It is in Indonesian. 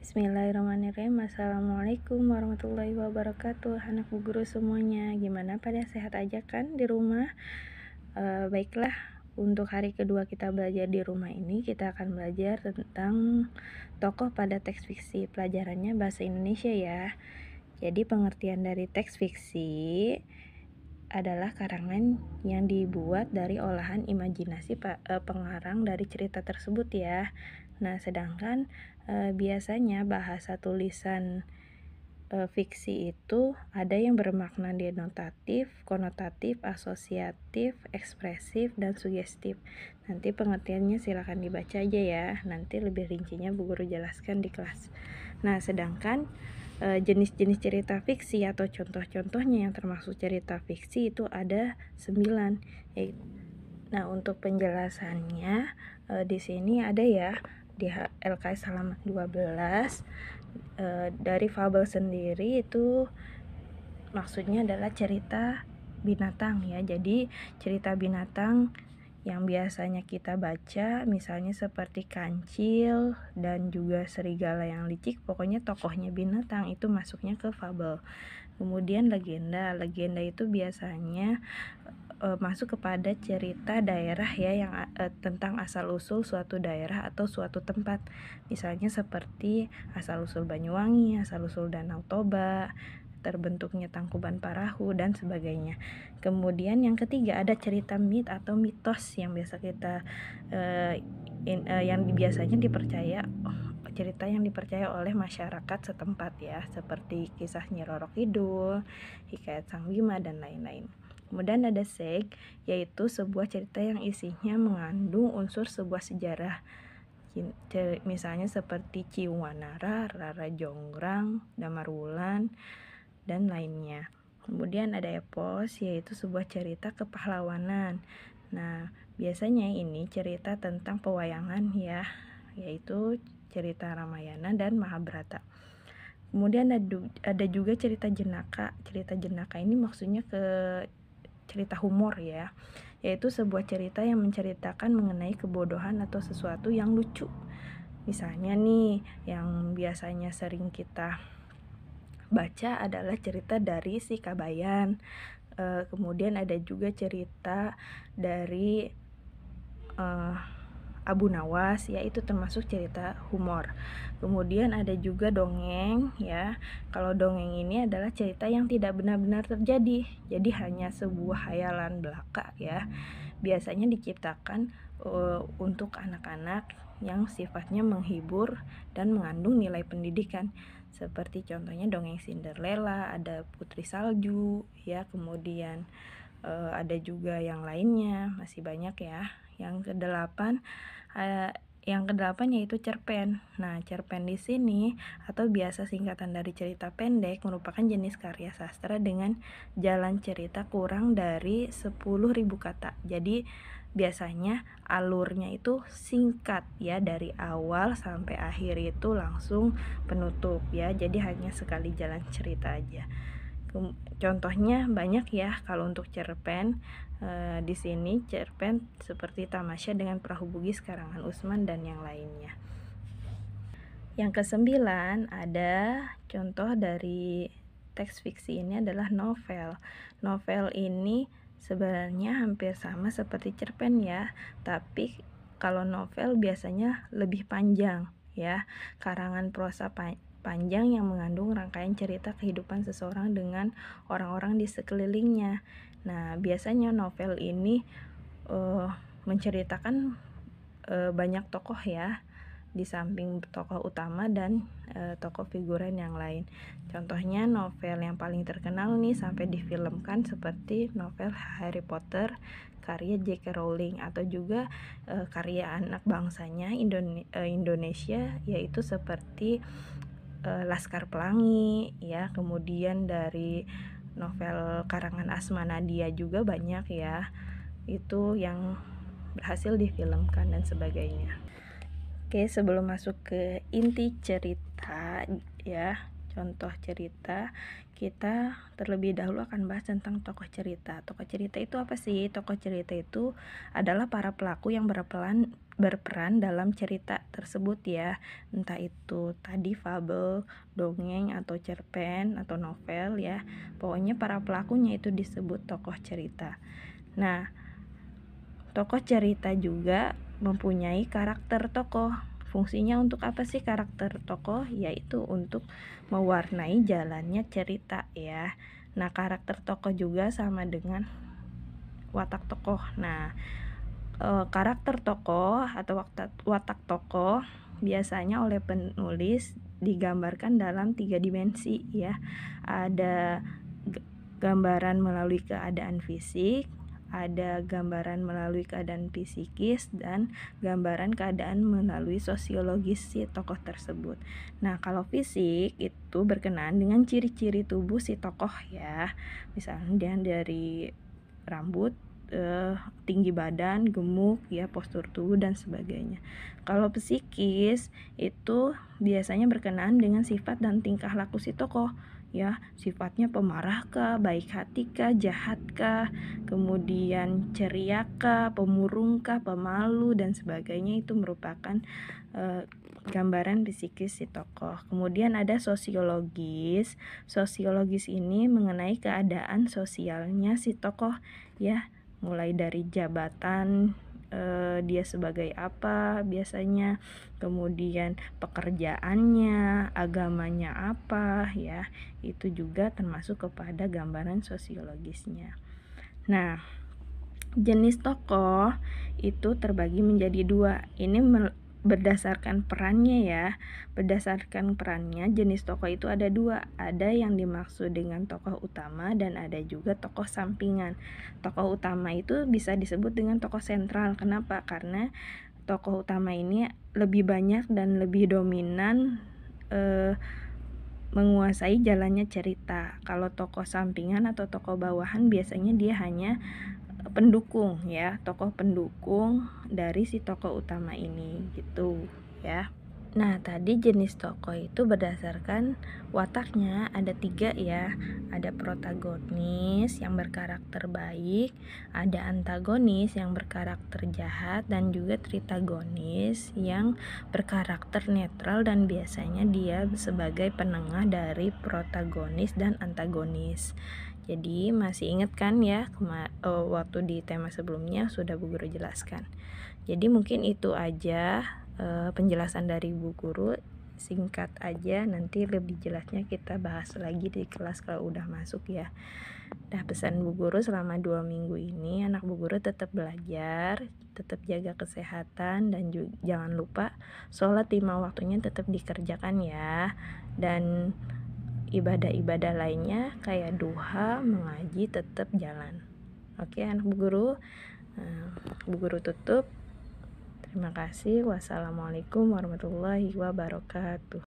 Bismillahirrahmanirrahim. Assalamualaikum warahmatullahi wabarakatuh. Anak bu guru semuanya, gimana pada sehat aja kan di rumah? Baiklah, untuk hari kedua kita belajar di rumah ini, kita akan belajar tentang tokoh pada teks fiksi. Pelajarannya bahasa Indonesia ya. Jadi pengertian dari teks fiksi adalah karangan yang dibuat dari olahan imajinasi pengarang dari cerita tersebut ya. Nah, sedangkan biasanya bahasa tulisan fiksi itu ada yang bermakna denotatif, konotatif, asosiatif, ekspresif, dan sugestif. Nanti pengertiannya silakan dibaca aja ya. Nanti lebih rincinya Bu Guru jelaskan di kelas. Nah, sedangkan jenis-jenis cerita fiksi atau contoh-contohnya yang termasuk cerita fiksi itu ada 9. Nah, untuk penjelasannya di sini ada ya di LKS halaman 12. Dari fabel sendiri itu maksudnya adalah cerita binatang ya. Jadi cerita binatang yang biasanya kita baca misalnya seperti kancil dan juga serigala yang licik, pokoknya tokohnya binatang itu masuknya ke fabel. Kemudian legenda itu biasanya masuk kepada cerita daerah ya, yang tentang asal usul suatu daerah atau suatu tempat, misalnya seperti asal usul Banyuwangi, asal usul Danau Toba, terbentuknya Tangkuban Parahu, dan sebagainya. Kemudian yang ketiga ada cerita mit atau mitos yang biasa kita yang biasanya dipercaya, cerita yang dipercaya oleh masyarakat setempat ya, seperti kisah Nyi Roro Kidul, hikayat Sang Bima, dan lain-lain. Kemudian ada seg, yaitu sebuah cerita yang isinya mengandung unsur sebuah sejarah, misalnya seperti Ciwanara, Rara Jonggrang, Damar Wulan, dan lainnya. Kemudian ada epos, yaitu sebuah cerita kepahlawanan. Nah, biasanya ini cerita tentang pewayangan ya, yaitu cerita Ramayana dan Mahabharata. Kemudian ada juga cerita jenaka. Cerita jenaka ini maksudnya ke cerita humor ya, yaitu sebuah cerita yang menceritakan mengenai kebodohan atau sesuatu yang lucu. Misalnya nih, yang biasanya sering kita baca adalah cerita dari si Kabayan. Kemudian ada juga cerita dari Abu Nawas ya, itu termasuk cerita humor. Kemudian ada juga dongeng ya. Kalau dongeng ini adalah cerita yang tidak benar-benar terjadi, jadi hanya sebuah hayalan belaka ya. Biasanya diciptakan untuk anak-anak yang sifatnya menghibur dan mengandung nilai pendidikan. Seperti contohnya dongeng Cinderella, ada Putri Salju ya, kemudian ada juga yang lainnya, masih banyak ya. Yang kedelapan yaitu cerpen. Nah, cerpen di sini atau biasa singkatan dari cerita pendek merupakan jenis karya sastra dengan jalan cerita kurang dari 10.000 kata. Jadi biasanya alurnya itu singkat ya, dari awal sampai akhir itu langsung penutup ya. Jadi hanya sekali jalan cerita aja. Contohnya banyak ya kalau untuk cerpen. Di sini cerpen seperti Tamasya dengan Perahu Bugis karangan Usman dan yang lainnya. Yang ke-9 ada contoh dari teks fiksi ini adalah novel. Novel ini sebenarnya hampir sama seperti cerpen ya, tapi kalau novel biasanya lebih panjang ya, karangan prosa panjang yang mengandung rangkaian cerita kehidupan seseorang dengan orang-orang di sekelilingnya. Nah, biasanya novel ini menceritakan banyak tokoh ya, di samping tokoh utama dan tokoh figuran yang lain. Contohnya novel yang paling terkenal nih sampai difilmkan seperti novel Harry Potter karya J.K. Rowling, atau juga karya anak bangsanya Indonesia, yaitu seperti Laskar Pelangi ya. Kemudian dari novel karangan Asma Nadia juga banyak ya, itu yang berhasil difilmkan dan sebagainya. Oke, sebelum masuk ke inti cerita ya, contoh cerita, kita terlebih dahulu akan bahas tentang tokoh cerita. Tokoh cerita itu apa sih? Tokoh cerita itu adalah para pelaku yang berperan dalam cerita tersebut ya. Entah itu tadi fabel, dongeng, atau cerpen, atau novel ya. Pokoknya para pelakunya itu disebut tokoh cerita. Nah, tokoh cerita juga mempunyai karakter tokoh. Fungsinya untuk apa sih karakter tokoh? Yaitu untuk mewarnai jalannya cerita ya. Nah, karakter tokoh juga sama dengan watak tokoh. Nah, karakter tokoh atau watak tokoh biasanya oleh penulis digambarkan dalam 3 dimensi ya. Ada gambaran melalui keadaan fisik, ada gambaran melalui keadaan psikis, dan gambaran keadaan melalui sosiologis si tokoh tersebut. Nah, kalau fisik itu berkenaan dengan ciri-ciri tubuh si tokoh ya. Misalnya dari rambut, tinggi badan, gemuk ya, postur tubuh dan sebagainya. Kalau psikis itu biasanya berkenaan dengan sifat dan tingkah laku si tokoh ya, sifatnya pemarah kah, baik hati kah, jahat kah, kemudian ceria kah, pemurung kah, pemalu dan sebagainya. Itu merupakan gambaran psikis si tokoh. Kemudian ada sosiologis. Sosiologis ini mengenai keadaan sosialnya si tokoh ya, mulai dari jabatan dia sebagai apa biasanya, kemudian pekerjaannya, agamanya apa ya, itu juga termasuk kepada gambaran sosiologisnya. Nah, jenis tokoh itu terbagi menjadi 2. Ini berdasarkan perannya ya. Berdasarkan perannya, jenis tokoh itu ada 2. Ada yang dimaksud dengan tokoh utama dan ada juga tokoh sampingan. Tokoh utama itu bisa disebut dengan tokoh sentral. Kenapa? Karena tokoh utama ini lebih banyak dan lebih dominan menguasai jalannya cerita. Kalau tokoh sampingan atau tokoh bawahan biasanya dia hanya pendukung ya, tokoh pendukung dari si tokoh utama ini gitu ya. Nah, tadi jenis tokoh itu berdasarkan wataknya ada 3 ya. Ada protagonis yang berkarakter baik, ada antagonis yang berkarakter jahat, dan juga tritagonis yang berkarakter netral dan biasanya dia sebagai penengah dari protagonis dan antagonis. Jadi masih ingat kan ya waktu di tema sebelumnya sudah Bu Guru jelaskan. Jadi mungkin itu aja penjelasan dari Bu Guru, singkat aja, nanti lebih jelasnya kita bahas lagi di kelas kalau udah masuk ya. Dah, pesan Bu Guru selama 2 minggu ini anak Bu Guru tetap belajar, tetap jaga kesehatan, dan juga jangan lupa sholat 5 waktunya tetap dikerjakan ya. Dan ibadah-ibadah lainnya kayak duha, mengaji tetap jalan. Oke anak Bu Guru, Bu Guru tutup. Terima kasih. Wassalamualaikum warahmatullahi wabarakatuh.